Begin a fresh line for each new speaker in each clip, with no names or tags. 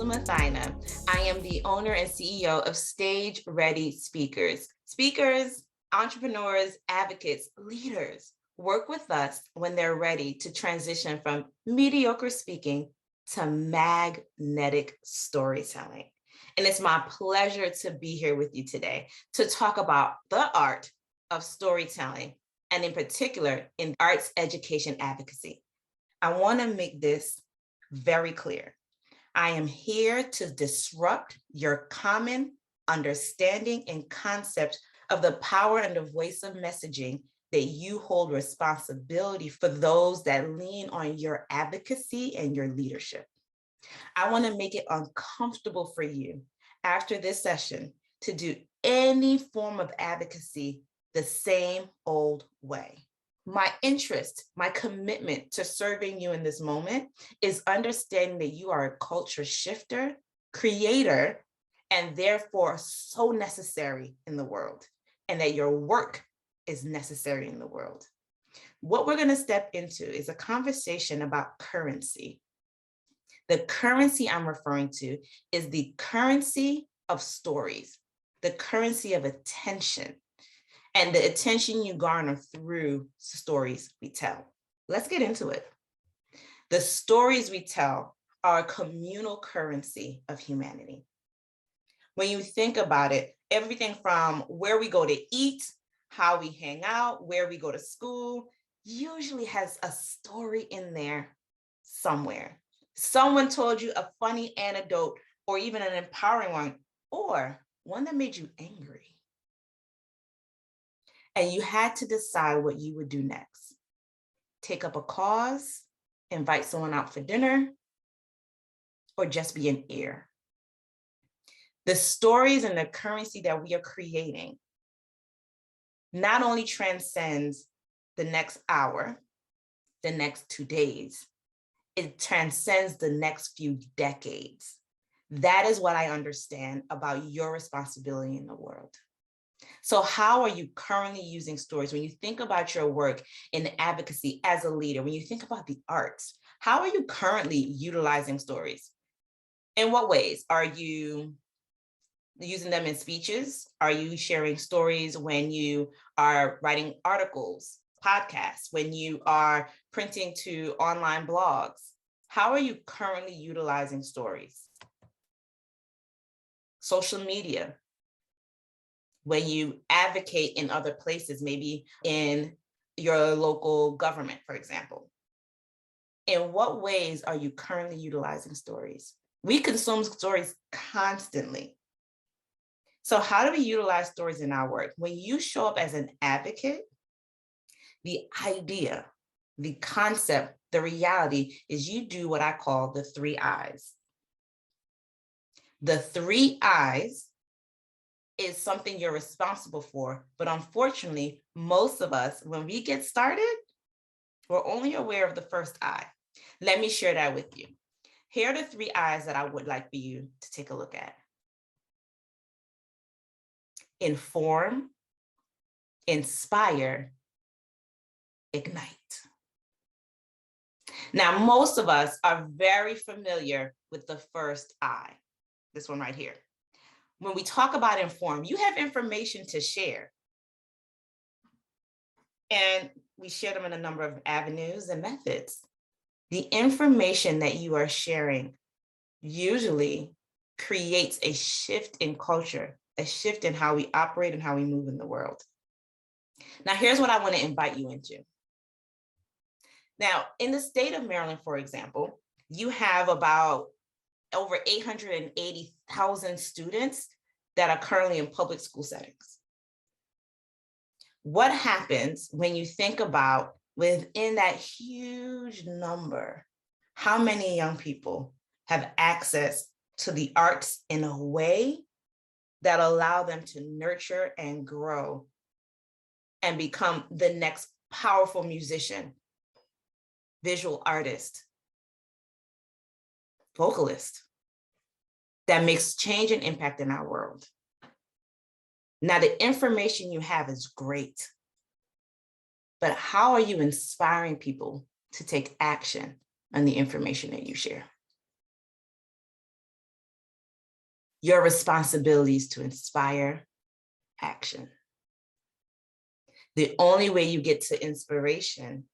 Mothyna. I am the owner and CEO of StageReady Speakers. Speakers, entrepreneurs, advocates, leaders work with us when they're ready to transition from mediocre speaking to magnetic storytelling. And it's my pleasure to be here with you today to talk about the art of storytelling, and in particular, in arts education advocacy. I want to make this very clear. I am here to disrupt your common understanding and concept of the power and the voice of messaging that you hold responsibility for those that lean on your advocacy and your leadership. I want to make it uncomfortable for you after this session to do any form of advocacy the same old way. My interest, my commitment to serving you in this moment is understanding that you are a culture shifter, creator, and therefore so necessary in the world, and that your work is necessary in the world. What we're going to step into is a conversation about currency. The currency I'm referring to is the currency of stories, the currency of attention, and the attention you garner through stories we tell. Let's get into it. The stories we tell are a communal currency of humanity. When you think about it, everything from where we go to eat, how we hang out, where we go to school, usually has a story in there somewhere. Someone told you a funny anecdote, or even an empowering one, or one that made you angry. And you had to decide what you would do next. Take up a cause, invite someone out for dinner, or just be an ear. The stories and the currency that we are creating not only transcends the next hour, the next 2 days, it transcends the next few decades. That is what I understand about your responsibility in the world. So how are you currently using stories? When you think about your work in advocacy as a leader, when you think about the arts, how are you currently utilizing stories? In what ways? Are you using them in speeches? Are you sharing stories when you are writing articles, podcasts, when you are printing to online blogs? How are you currently utilizing stories? Social media. When you advocate in other places, maybe in your local government, for example. In what ways are you currently utilizing stories? We consume stories constantly. So how do we utilize stories in our work? When you show up as an advocate, the idea, the concept, the reality is you do what I call the 3 I's. The 3 I's is something you're responsible for. But unfortunately, most of us, when we get started, we're only aware of the first I. Let me share that with you. Here are the 3 I's that I would like for you to take a look at. Inform, inspire, ignite. Now, most of us are very familiar with the first I, this one right here. When we talk about inform, you have information to share. And we share them in a number of avenues and methods. The information that you are sharing usually creates a shift in culture, a shift in how we operate and how we move in the world. Now, here's what I want to invite you into. Now, in the state of Maryland, for example, you have about over 880,000 students that are currently in public school settings. What happens when you think about within that huge number, how many young people have access to the arts in a way that allow them to nurture and grow and become the next powerful musician, visual artist, vocalist that makes change and impact in our world? Now, the information you have is great, but how are you inspiring people to take action on the information that you share? Your responsibility is to inspire action. The only way you get to inspiration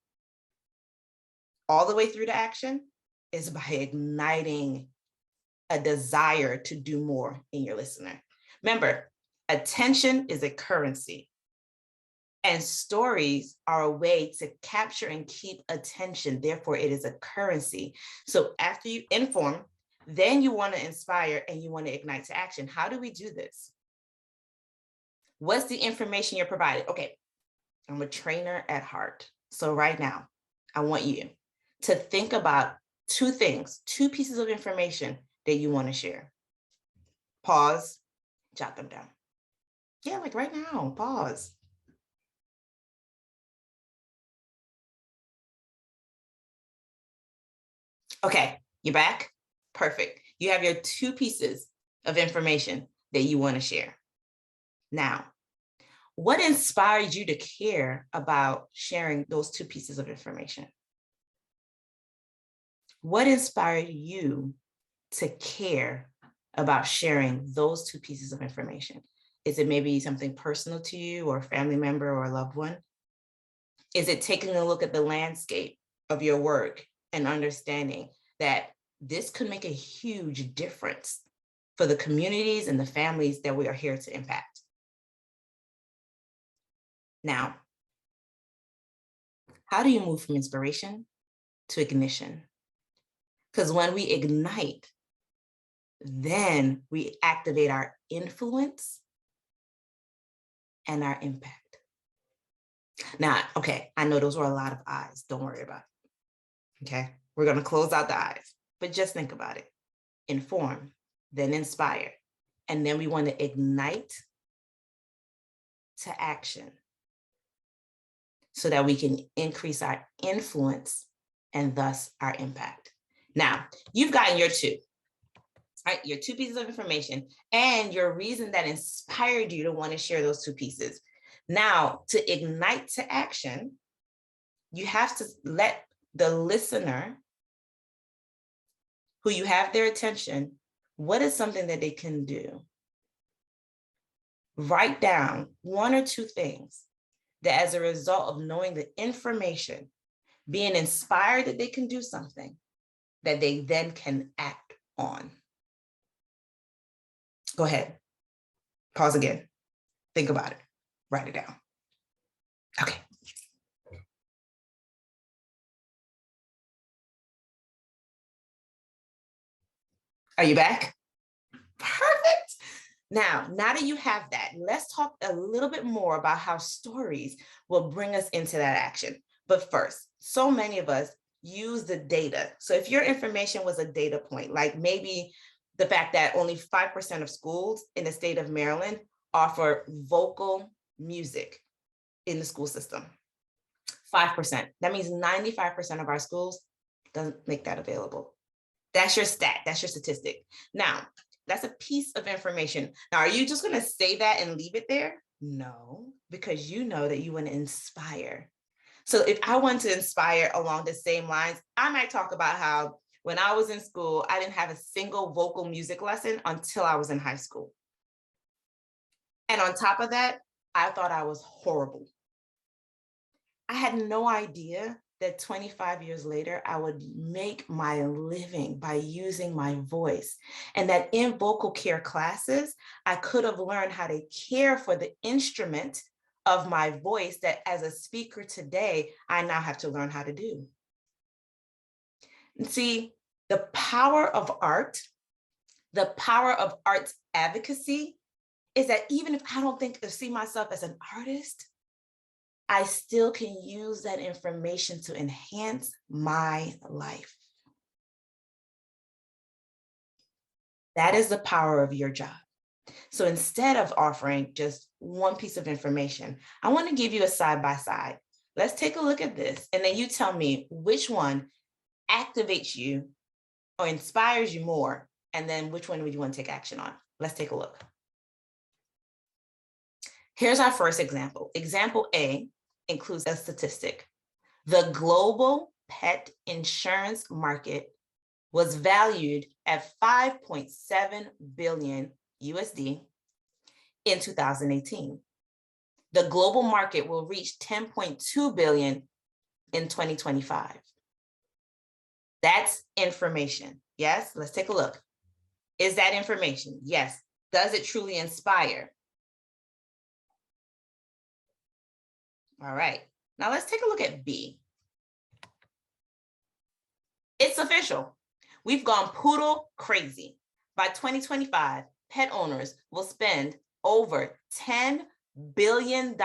all the way through to action is by igniting a desire to do more in your listener. Remember, attention is a currency, and stories are a way to capture and keep attention. Therefore, it is a currency. So after you inform, then you want to inspire and you want to ignite to action. How do we do this? What's the information you're providing? Okay, I'm a trainer at heart. So right now, I want you to think about two things, two pieces of information that you want to share. Pause, jot them down. Yeah, like right now, pause. Okay, you're back? Perfect. You have your two pieces of information that you want to share. Now, what inspired you to care about sharing those two pieces of information? What inspired you to care about sharing those two pieces of information? Is it maybe something personal to you or a family member or a loved one? Is it taking a look at the landscape of your work and understanding that this could make a huge difference for the communities and the families that we are here to impact? Now, how do you move from inspiration to ignition? Because when we ignite, then we activate our influence and our impact. Now, okay, I know those were a lot of eyes. Don't worry about it. Okay, we're going to close out the eyes, but just think about it. Inform, then inspire, and then we want to ignite to action so that we can increase our influence and thus our impact. Now, you've gotten your two, right? Your two pieces of information and your reason that inspired you to want to share those two pieces. Now, to ignite to action, you have to let the listener who you have their attention, what is something that they can do? Write down one or two things that as a result of knowing the information, being inspired that they can do something, that they then can act on. Go ahead. Pause again. Think about it. Write it down. Okay. Are you back? Perfect. Now that you have that, let's talk a little bit more about how stories will bring us into that action. But first, so many of us use the data. So if your information was a data point, like maybe the fact that only 5% of schools in the state of Maryland offer vocal music in the school system. 5%. That means 95% of our schools doesn't make that available. That's your stat. That's your statistic. Now, that's a piece of information. Now, are you just going to say that and leave it there? No, because you know that you want to inspire. So if I want to inspire along the same lines, I might talk about how when I was in school, I didn't have a single vocal music lesson until I was in high school. And on top of that, I thought I was horrible. I had no idea that 25 years later, I would make my living by using my voice. And that in vocal care classes, I could have learned how to care for the instrument of my voice that as a speaker today, I now have to learn how to do. And see, the power of art, the power of arts advocacy is that even if I don't see myself as an artist, I still can use that information to enhance my life. That is the power of your job. So instead of offering just one piece of information, I want to give you a side-by-side. Let's take a look at this. And then you tell me which one activates you or inspires you more. And then which one would you want to take action on? Let's take a look. Here's our first example. Example A includes a statistic. The global pet insurance market was valued at 5.7 billion USD in 2018. The global market will reach 10.2 billion in 2025. That's information. Yes, let's take a look. Is that information? Yes. Does it truly inspire? All right. Now let's take a look at B. It's official. We've gone poodle crazy. By 2025, pet owners will spend over $10 billion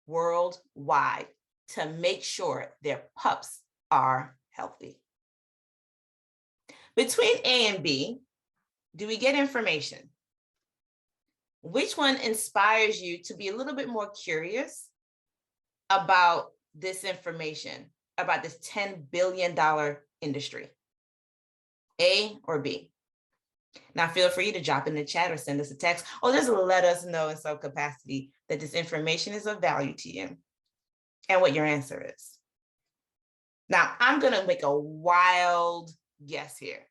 worldwide to make sure their pups are healthy. Between A and B, do we get information? Which one inspires you to be a little bit more curious about this information, about this $10 billion industry? A or B? Now feel free to drop in the chat or send us a text, or just let us know in some capacity that this information is of value to you and what your answer is. Now I'm gonna make a wild guess here,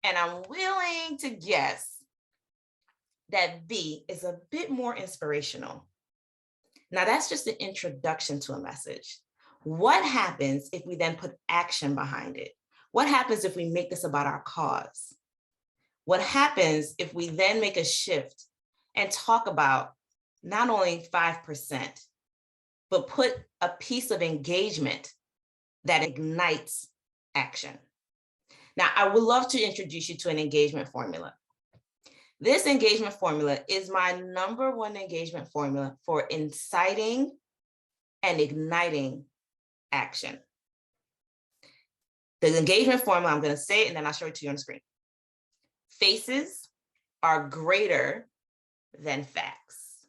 and I'm willing to guess that B is a bit more inspirational. Now that's just an introduction to a message. What happens if we then put action behind it? What happens if we make this about our cause? What happens if we then make a shift and talk about not only 5%, but put a piece of engagement that ignites action? Now, I would love to introduce you to an engagement formula. This engagement formula is my #1 engagement formula for inciting and igniting action. The engagement formula, I'm going to say it and then I'll show it to you on the screen. Faces are greater than facts.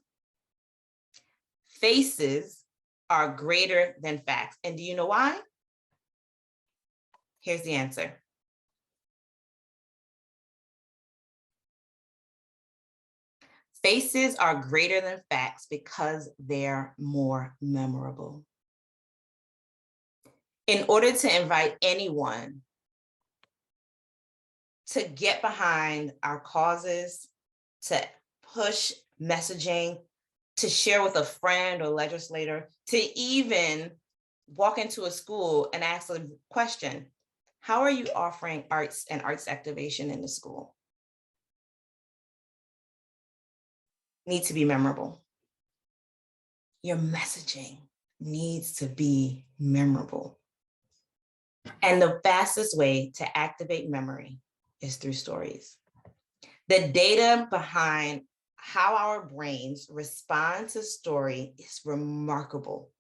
Faces are greater than facts. And do you know why? Here's the answer. Faces are greater than facts because they're more memorable. In order to invite anyone to get behind our causes, to push messaging, to share with a friend or legislator, to even walk into a school and ask a question, how are you offering arts and arts activation in the school? Needs to be memorable. Your messaging needs to be memorable. And the fastest way to activate memory is through stories. The data behind how our brains respond to story is remarkable.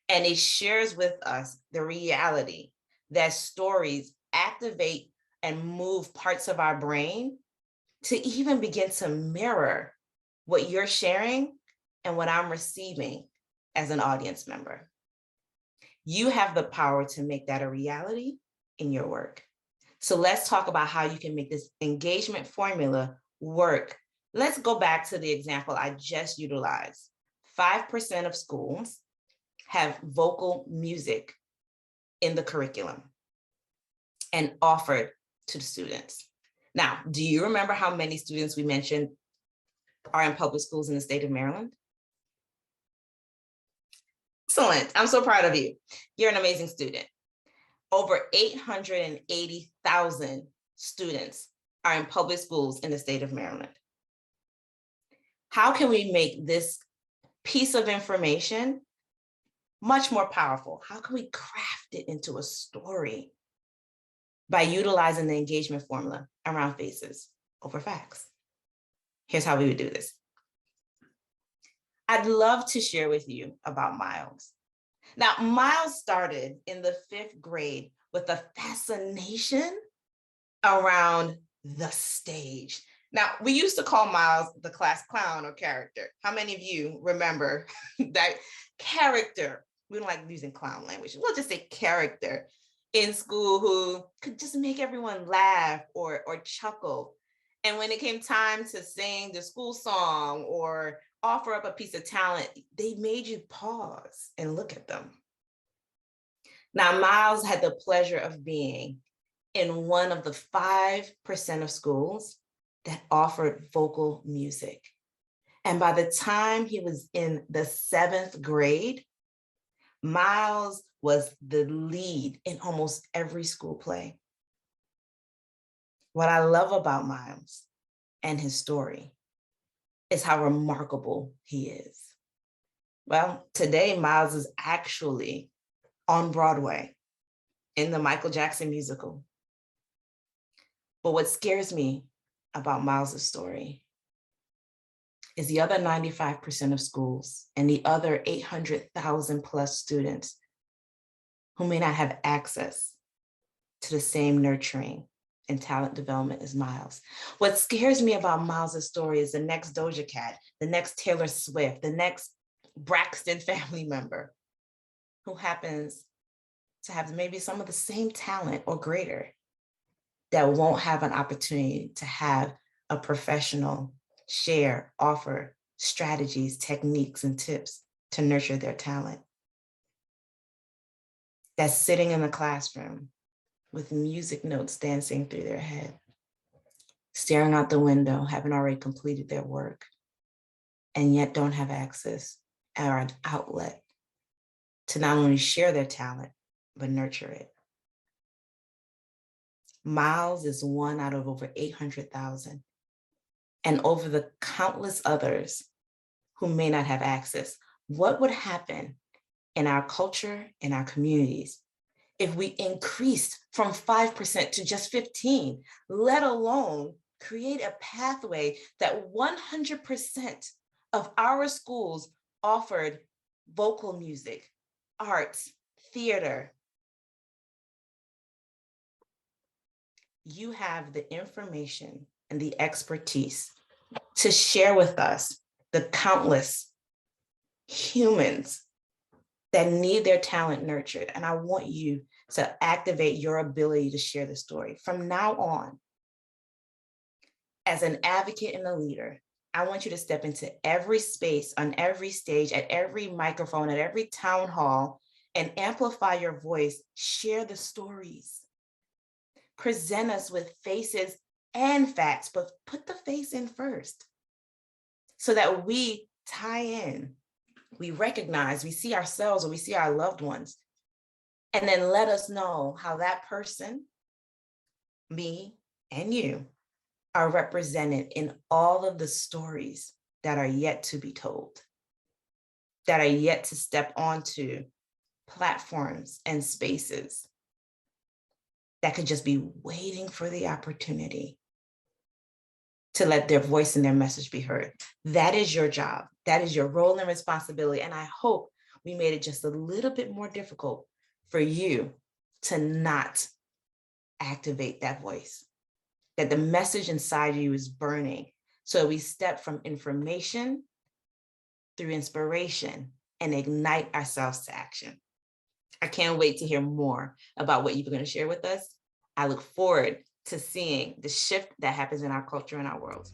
And it shares with us the reality that stories activate and move parts of our brain to even begin to mirror what you're sharing and what I'm receiving as an audience member. You have the power to make that a reality in your work. So let's talk about how you can make this engagement formula work. Let's go back to the example I just utilized. 5% of schools have vocal music in the curriculum and offered to the students. Now, do you remember how many students we mentioned are in public schools in the state of Maryland? Excellent. I'm so proud of you. You're an amazing student. Over 880,000 students are in public schools in the state of Maryland. How can we make this piece of information much more powerful? How can we craft it into a story? By utilizing the engagement formula around faces over facts. Here's how we would do this. I'd love to share with you about Miles. Now, Miles started in the 5th grade with a fascination around the stage. Now, we used to call Miles the class clown or character. How many of you remember that character? We don't like using clown language. We'll just say character in school who could just make everyone laugh or chuckle. And when it came time to sing the school song or offer up a piece of talent, they made you pause and look at them. Now, Miles had the pleasure of being in one of the 5% of schools that offered vocal music. And by the time he was in the 7th grade, Miles was the lead in almost every school play. What I love about Miles and his story is how remarkable he is. Well, today Miles is actually on Broadway in the Michael Jackson musical. But what scares me about Miles's story is the other 95% of schools and the other 800,000 plus students who may not have access to the same nurturing and talent development as Miles. What scares me about Miles's story is the next Doja Cat, the next Taylor Swift, the next Braxton family member who happens to have maybe some of the same talent or greater that won't have an opportunity to have a professional share, offer strategies, techniques, and tips to nurture their talent. That's sitting in the classroom with music notes dancing through their head, staring out the window, having already completed their work, and yet don't have access or an outlet to not only share their talent, but nurture it. Miles is one out of over 800,000. And over the countless others who may not have access. What would happen in our culture, in our communities, if we increased from 5% to just 15, let alone create a pathway that 100% of our schools offered vocal music, arts, theater? You have the information and the expertise to share with us the countless humans that need their talent nurtured. And I want you to activate your ability to share the story. From now on, as an advocate and a leader, I want you to step into every space, on every stage, at every microphone, at every town hall, and amplify your voice. Share the stories. Present us with faces and facts, but put the face in first so that we tie in, we recognize, we see ourselves or we see our loved ones, and then let us know how that person, me and you, are represented in all of the stories that are yet to be told, that are yet to step onto platforms and spaces that could just be waiting for the opportunity to let their voice and their message be heard. That is your job. That is your role and responsibility. And I hope we made it just a little bit more difficult for you to not activate that voice, that the message inside you is burning. So we step from information through inspiration and ignite ourselves to action. I can't wait to hear more about what you're going to share with us. I look forward to seeing the shift that happens in our culture and our world.